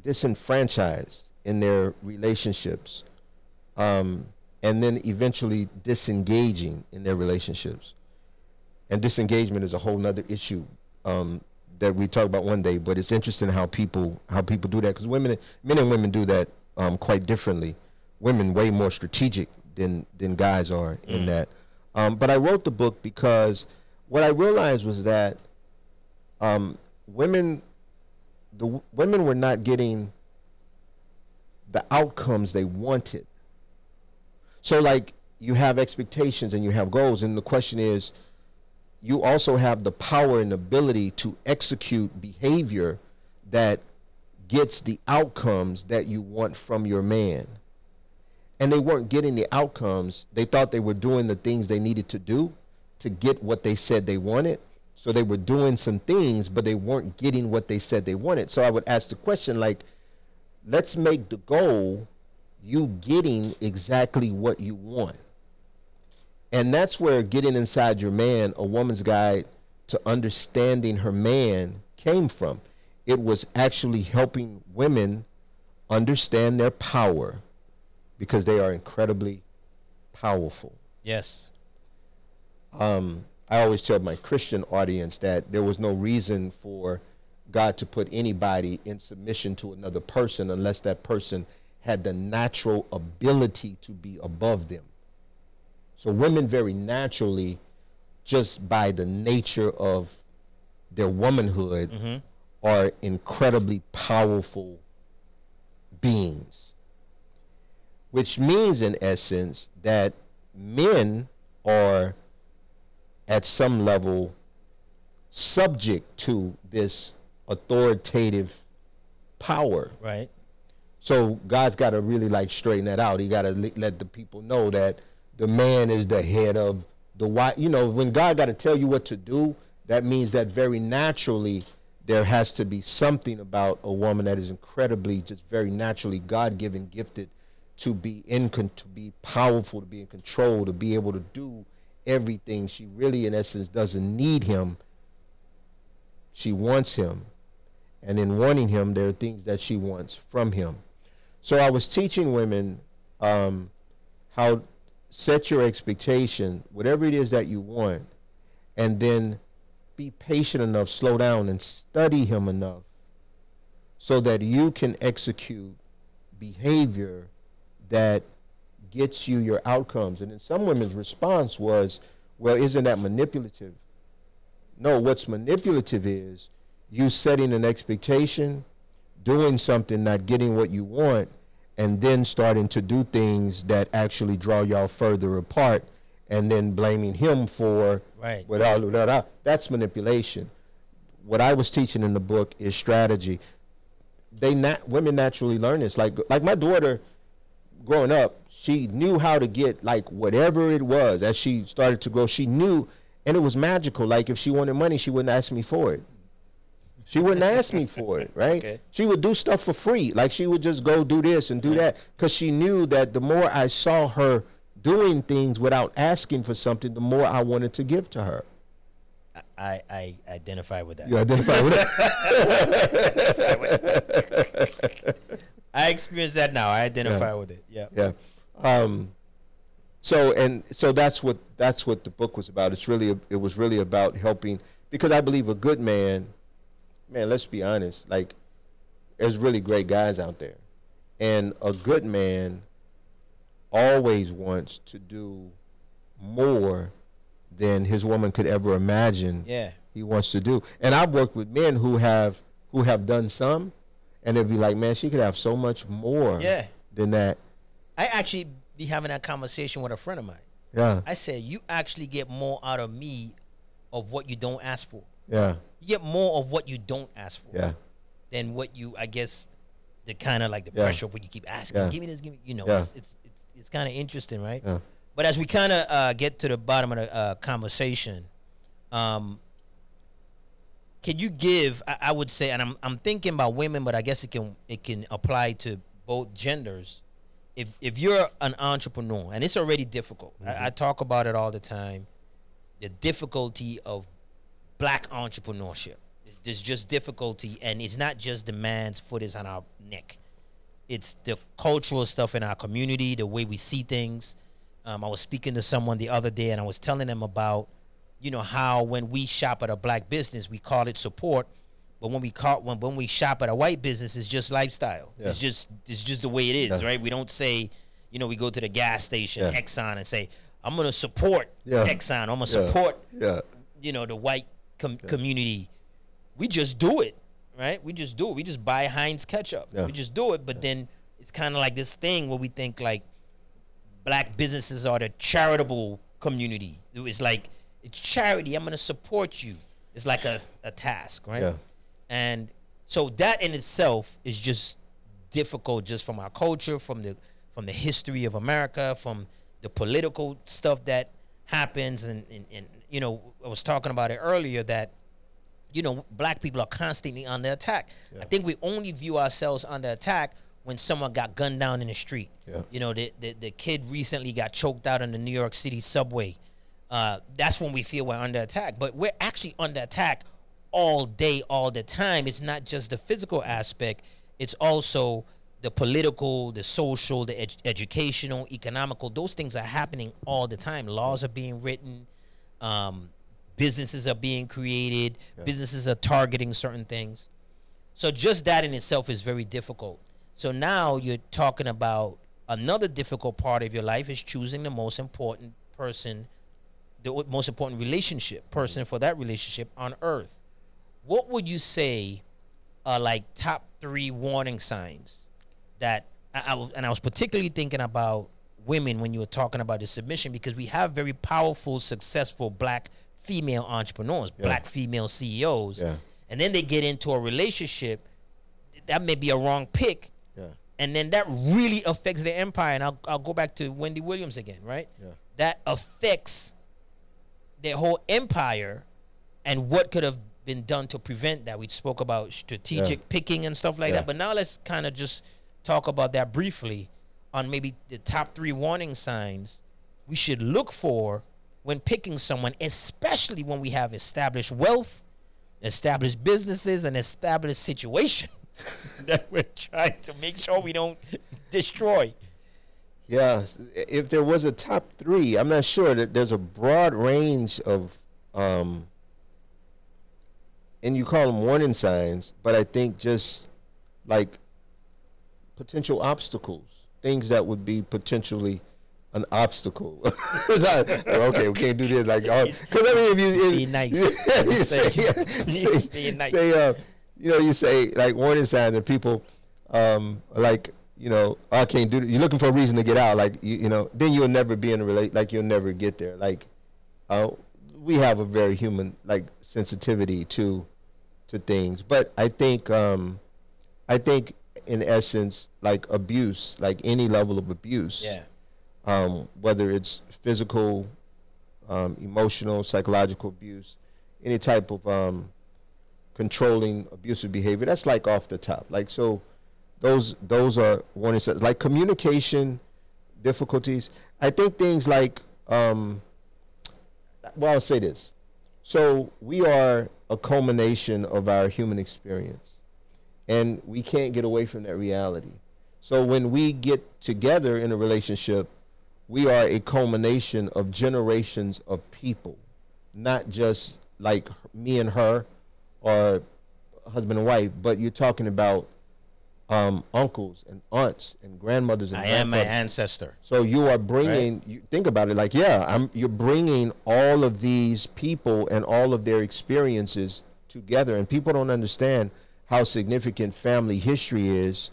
disenfranchised in their relationships, and then eventually disengaging in their relationships. And disengagement is a whole nother issue that we talk about one day, but it's interesting how people do that, because men and women do that quite differently. Women way more strategic than guys are in that. But I wrote the book because what I realized was that women were not getting the outcomes they wanted. So like you have expectations and you have goals, and the question is, you also have the power and ability to execute behavior that gets the outcomes that you want from your man. And they weren't getting the outcomes. They thought they were doing the things they needed to do to get what they said they wanted. So they were doing some things, but they weren't getting what they said they wanted. So I would ask the question, like, let's make the goal you getting exactly what you want. And that's where Getting Inside Your Man, A Woman's Guide to Understanding Her Man, came from. It was actually helping women understand their power, because they are incredibly powerful. Yes. I always tell my Christian audience that there was no reason for God to put anybody in submission to another person unless that person had the natural ability to be above them. So women very naturally, just by the nature of their womanhood, are incredibly powerful beings. Which means, in essence, that men are, at some level, subject to this authoritative power. Right. So God's got to really like straighten that out. He got to let the people know that the man is the head of the wife. You know, when God got to tell you what to do, that means that very naturally there has to be something about a woman that is incredibly, just very naturally God-given, gifted to be to be powerful, to be in control, to be able to do everything. She really, in essence, doesn't need him. She wants him. And in wanting him, there are things that she wants from him. So I was teaching women how set your expectation, whatever it is that you want, and then be patient enough, slow down, and study him enough so that you can execute behavior that gets you your outcomes. And then some women's response was, well, isn't that manipulative? No, what's manipulative is you setting an expectation, doing something, not getting what you want, and then starting to do things that actually draw y'all further apart, and then blaming him for that's manipulation. What I was teaching in the book is strategy. Women naturally learn this. Like my daughter, growing up, she knew how to get like whatever it was. As she started to grow, she knew, and it was magical. Like if she wanted money, she wouldn't ask me for it. She wouldn't ask me for it, right? Okay. She would do stuff for free. Like she would just go do this and do that, because she knew that the more I saw her doing things without asking for something, the more I wanted to give to her. I identify with that. You identify with that? I experience that now. I identify with it. Yeah. Yeah. So that's what the book was about. It was really about helping, because I believe a good man, let's be honest, like there's really great guys out there, and a good man always wants to do more than his woman could ever imagine. Yeah. He wants to do. And I've worked with men who have done some, and they'd be like, man, she could have so much more than that. I actually be having that conversation with a friend of mine. Yeah. I said, you actually get more out of me of what you don't ask for. Yeah. You get more of what you don't ask for. Yeah. Than what you, I guess, the kind of like the pressure of when you keep asking, give me this, give me, it's kind of interesting, right? Yeah. But as we kind of get to the bottom of the conversation, can you give? I would say, and I'm thinking about women, but I guess it can apply to both genders. If you're an entrepreneur, and it's already difficult, I talk about it all the time, the difficulty of black entrepreneurship. There's just difficulty, and it's not just the man's foot is on our neck. It's the cultural stuff in our community, the way we see things. I was speaking to someone the other day, and I was telling them about, how when we shop at a black business, we call it support, but when we shop at a white business, it's just lifestyle. Yeah. It's just the way it is, right? We don't say, we go to the gas station, Exxon, and say, I'm gonna support Exxon. I'm gonna support the white community, we just do it, right? We just do it. We just buy Heinz ketchup. We just do it. But then it's kind of like this thing where we think like black businesses are the charitable community. It's like, it's charity. I'm going to support you. It's like a task, right? And so that in itself is just difficult, just from our culture, from the history of America, from the political stuff that happens. And I was talking about it earlier that, black people are constantly under attack. I think we only view ourselves under attack when someone got gunned down in the street. The kid recently got choked out in the New York City subway. That's when we feel we're under attack. But we're actually under attack all day, all the time. It's not just the physical aspect. It's also the political, the social, the educational, economical. Those things are happening all the time. Laws are being written. Businesses are being created. Businesses are targeting certain things. So just that in itself is very difficult. So now you're talking about another difficult part of your life is choosing the most important person, the most important person for that relationship on earth. What would you say are like top 3 warning signs that, I was particularly thinking about women when you were talking about the submission, because we have very powerful, successful black female entrepreneurs, black female CEOs, and then they get into a relationship that may be a wrong pick, and then that really affects their empire. And I'll go back to Wendy Williams again, right? That affects their whole empire, and what could have been done to prevent that. We spoke about strategic picking and stuff like that, but now let's kind of just talk about that briefly on maybe the top 3 warning signs we should look for when picking someone, especially when we have established wealth, established businesses, and established situation that we're trying to make sure we don't destroy. Yeah, if there was a top 3, I'm not sure. That there's a broad range of, and you call them warning signs, but I think just like potential obstacles, things that would be potentially an obstacle. Okay, we can't do this. Like, because I mean, if be nice. You say like warning signs, and people like, I can't do it. You're looking for a reason to get out. Like, then you'll never be in a relate. Like, you'll never get there. Like, we have a very human like sensitivity to things, but I think in essence, like abuse, like any level of abuse, whether it's physical, emotional, psychological abuse, any type of controlling abusive behavior, that's like off the top. Like, so those are warning signs. Like communication difficulties. I think things like, well, I'll say this. So we are a culmination of our human experience, and we can't get away from that reality. So when we get together in a relationship, we are a culmination of generations of people, not just like me and her or husband and wife, but you're talking about uncles and aunts and grandmothers and I am my ancestor. So you are bringing, you think about it like, you're bringing all of these people and all of their experiences together, and people don't understand how significant family history is,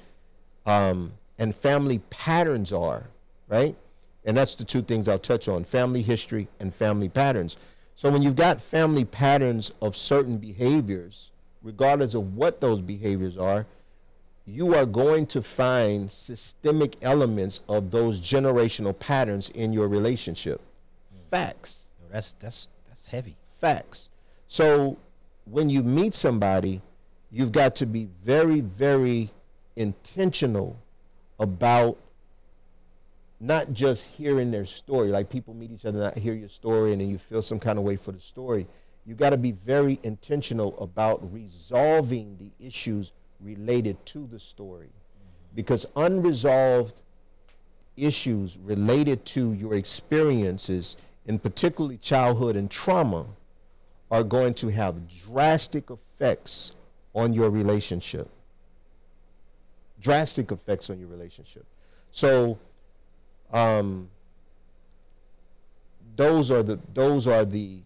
and family patterns are, right? And that's the 2 things I'll touch on: family history and family patterns. So when you've got family patterns of certain behaviors, regardless of what those behaviors are, you are going to find systemic elements of those generational patterns in your relationship. Facts. That's heavy. Facts. So when you meet somebody, you've got to be very, very intentional about not just hearing their story. Like, people meet each other, not hear your story, and then you feel some kind of way for the story. You got to be very intentional about resolving the issues related to the story, because unresolved issues related to your experiences, in particularly childhood and trauma, are going to have drastic effects on your relationship. Drastic effects on your relationship. So those are the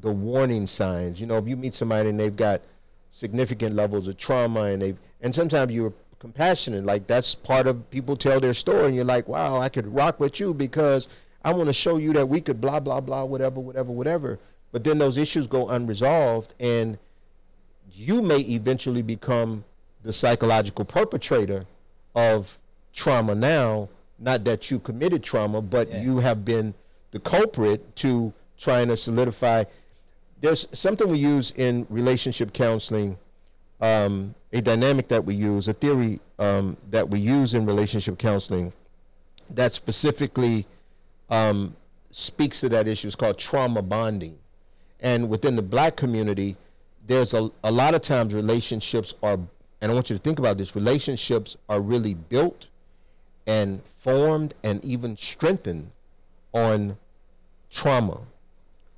the warning signs. You know, if you meet somebody and they've got significant levels of trauma, and sometimes you're compassionate, like that's part of, people tell their story and you're like, wow, I could rock with you because I want to show you that we could blah, blah, blah, whatever. But then those issues go unresolved, and you may eventually become the psychological perpetrator of trauma now. Not that you committed trauma, but you have been the culprit to trying to solidify. There's something we use in relationship counseling, a dynamic that we use, a theory that we use in relationship counseling that specifically speaks to that issue. It's called trauma bonding. And within the black community, there's a lot of times relationships are, and I want you to think about this, relationships are really built and formed and even strengthened on trauma.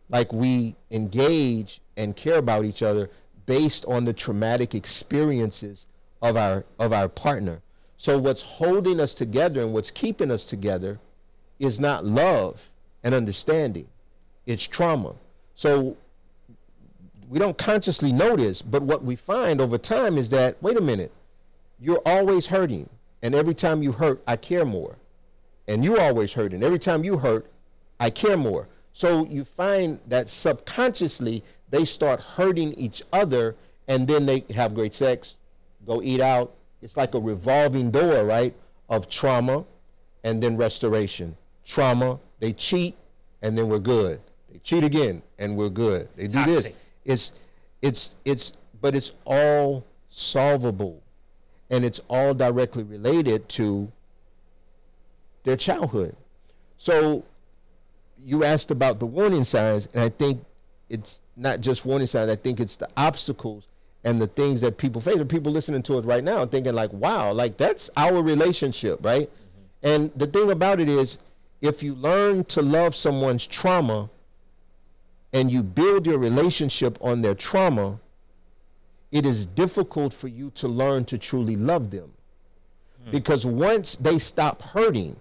Like, we engage and care about each other based on the traumatic experiences of our partner. So what's holding us together and what's keeping us together is not love and understanding, it's trauma. So we don't consciously know this, but what we find over time is that, wait a minute, you're always hurting, and every time you hurt, I care more. And you're always hurting. Every time you hurt, I care more. So you find that subconsciously they start hurting each other, and then they have great sex, go eat out. It's like a revolving door, right, of trauma and then restoration. Trauma, they cheat, and then we're good. They cheat again, and we're good. They do Toxic. this. But it's all solvable, and it's all directly related to their childhood. So you asked about the warning signs, and I think it's not just warning signs. I think it's the obstacles and the things that people face. And people listening to it right now thinking like, wow, like that's our relationship, right? Mm-hmm. And the thing about it is, if you learn to love someone's trauma and you build your relationship on their trauma, it is difficult for you to learn to truly love them. Because once they stop hurting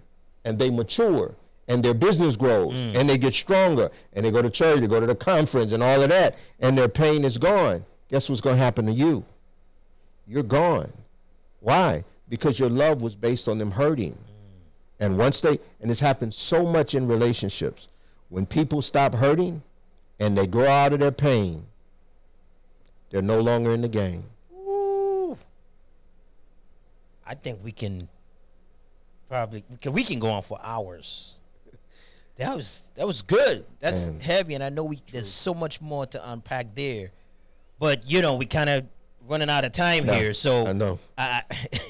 and they mature and their business grows and they get stronger and they go to church, they go to the conference and all of that, and their pain is gone, guess what's going to happen to you? You're gone. Why? Because your love was based on them hurting. And once they, and this happens so much in relationships, when people stop hurting and they grow out of their pain, they're no longer in the game. Ooh. I think we can probably, we can go on for hours. That was good. That's heavy, and I know there's so much more to unpack there. But you know, we kind of running out of time here. So I know.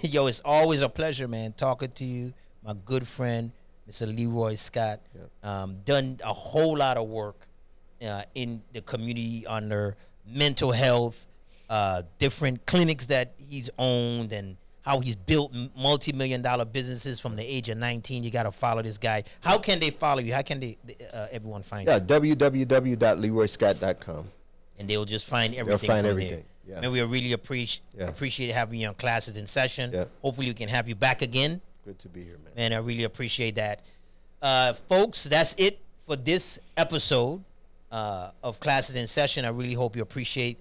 Yo, it's always a pleasure, man, talking to you, my good friend, Mr. Leroy Scott. Done a whole lot of work in the community under mental health, different clinics that he's owned, and how he's built multi-million-dollar businesses from the age of 19. You got to follow this guy. How can they follow you? How can they everyone find you? www.leroyscott.com. And they'll just find everything. They'll find everything. Yeah. Man, we really appreciate having you on Classes in Session. Yeah. Hopefully we can have you back again. Good to be here, man. Man, I really appreciate that. Folks, that's it for this episode of Classes in Session. I really hope you appreciate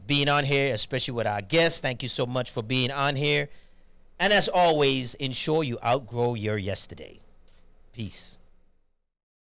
being on here, especially with our guests. Thank you so much for being on here. And as always, ensure you outgrow your yesterday. Peace.